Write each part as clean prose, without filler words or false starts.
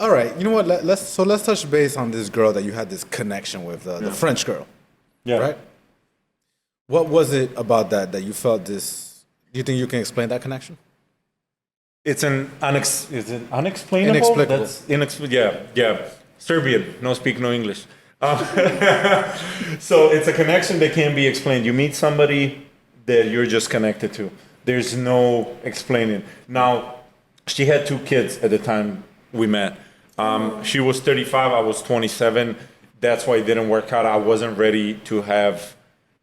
All right, you know what? Let's touch base on this girl that you had this connection with, the French girl. Yeah. Right. What was it about that you felt this? Do you think you can explain that connection? It's is it unexplainable? Inexplicable. That's inexplicable. Yeah. Serbian. No speak no English. Um, so it's a connection that can be explained. You meet somebody that you're just connected to. There's no explaining. Now, she had 2 kids at the time we met. She was 35. I was 27. That's why it didn't work out. I wasn't ready to have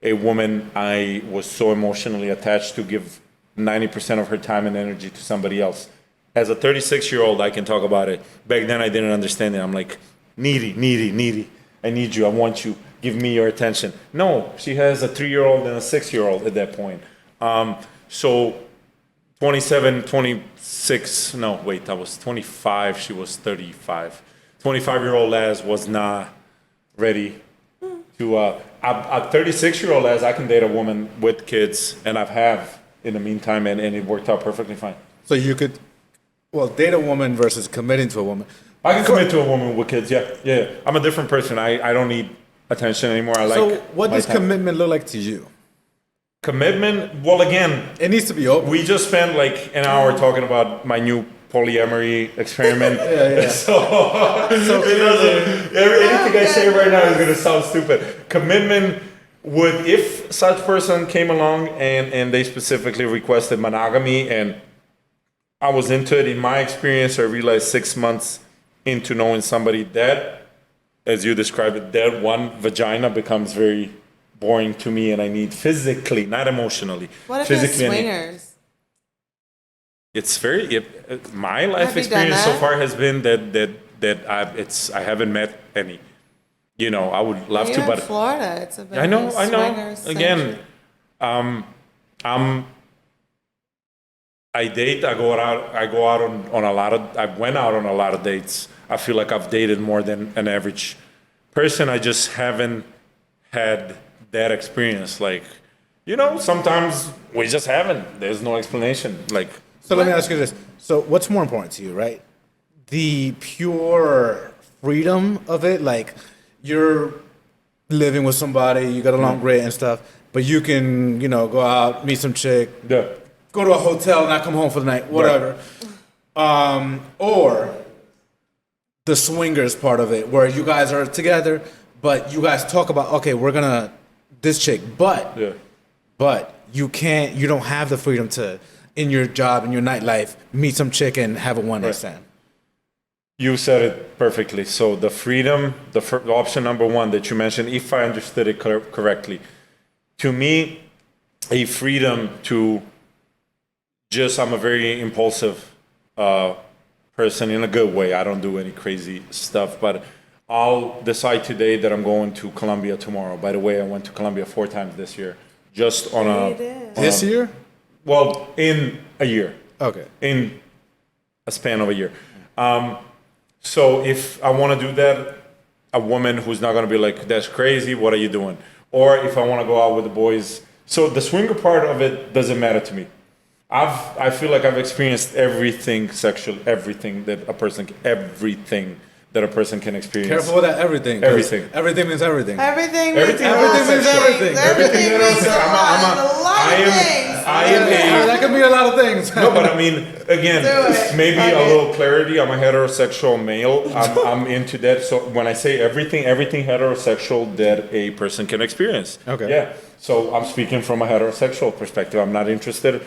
a woman I was so emotionally attached to give 90% of her time and energy to somebody else. As a 36-year-old, I can talk about it. Back then, I didn't understand it. I'm like, needy. I need you. I want you. Give me your attention. No, she has a 3-year-old and a 6-year-old at that point. So 27, 26, no, wait, I was 25. She was 35. 25-year-old Les was not ready to, a 36-year-old Les, I can date a woman with kids, and I've have in the meantime, and it worked out perfectly fine. So you could, date a woman versus committing to a woman. I can commit to a woman with kids, yeah. I'm a different person. I don't need attention anymore. So what does commitment look like to you? Commitment? Well, again, It needs to be open. we just spent like an hour talking about my new polyamory experiment. Yeah. So it doesn't, anything I say right now is going to sound stupid. Commitment would, if such person came along and they specifically requested monogamy, and I was into it, in my experience, I realized 6 months into knowing somebody that, as you described it, that one vagina becomes very boring to me, and I need physically, not emotionally. What if physically, it's swingers? It's very. My life Have you experience done so that? far has been that I haven't met any. You know, I would love You're to, in but Florida. It's a very I know. swingers Again, I date. I go out on a lot of. I went out on a lot of dates. I feel like I've dated more than an average person. I just haven't had that experience. Like, sometimes we just haven't. There's no explanation. Like, So let me ask you this. So what's more important to you, right? The pure freedom of it, like you're living with somebody, you got along great and stuff, but you can, go out, meet some chick, yeah. go to a hotel, not come home for the night, whatever. Or the swingers part of it, where you guys are together, but you guys talk about, okay, we're gonna this chick, but you don't have the freedom to, in your job, in your nightlife, meet some chick and have a one night stand. You said it perfectly. So the freedom, the option number one that you mentioned, if I understood it correctly, to me, a freedom to I'm a very impulsive person in a good way. I don't do any crazy stuff, but I'll decide today that I'm going to Colombia tomorrow. By the way, I went to Colombia 4 times this year, just on This year? Well, in a year. Okay. In a span of a year. So if I want to do that, a woman who's not going to be like, that's crazy, what are you doing? Or if I want to go out with the boys. So the swinger part of it doesn't matter to me. I feel like I've experienced everything sexual, everything that a person can experience. Careful with that everything. 'cause Everything. Everything means everything. Everything means everything. Everything means a lot of things. That could mean a lot of things. No, but I mean, again, Do it. maybe Fuck a it. little clarity. I'm a heterosexual male. I'm into that. So when I say everything heterosexual that a person can experience. Okay. Yeah. So I'm speaking from a heterosexual perspective. I'm not interested.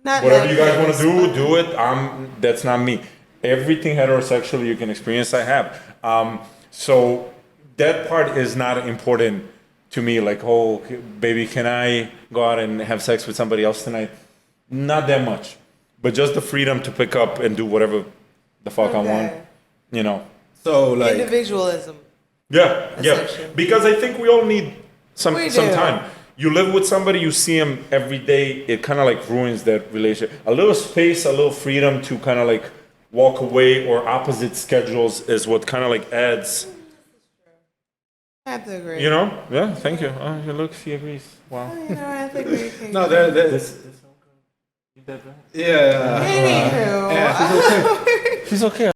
Not Whatever you guys Netflix, want to but- do it. That's not me. Everything heterosexual you can experience, I have. So that part is not important to me. Like, oh, baby, can I go out and have sex with somebody else tonight? Not that much, but just the freedom to pick up and do whatever the fuck I want. Okay. So like, Individualism. Yeah. Essentially. Because I think we all need some We do. time. You live with somebody, you see them every day. It kind of like ruins that relationship. A little space, a little freedom to kind of like walk away, or opposite schedules is what kind of like adds. I have to agree. Yeah. Thank you. Oh, look, she agrees. Wow. I have to agree. no, there. Yeah. Anywho. Yeah, she's okay. She's okay.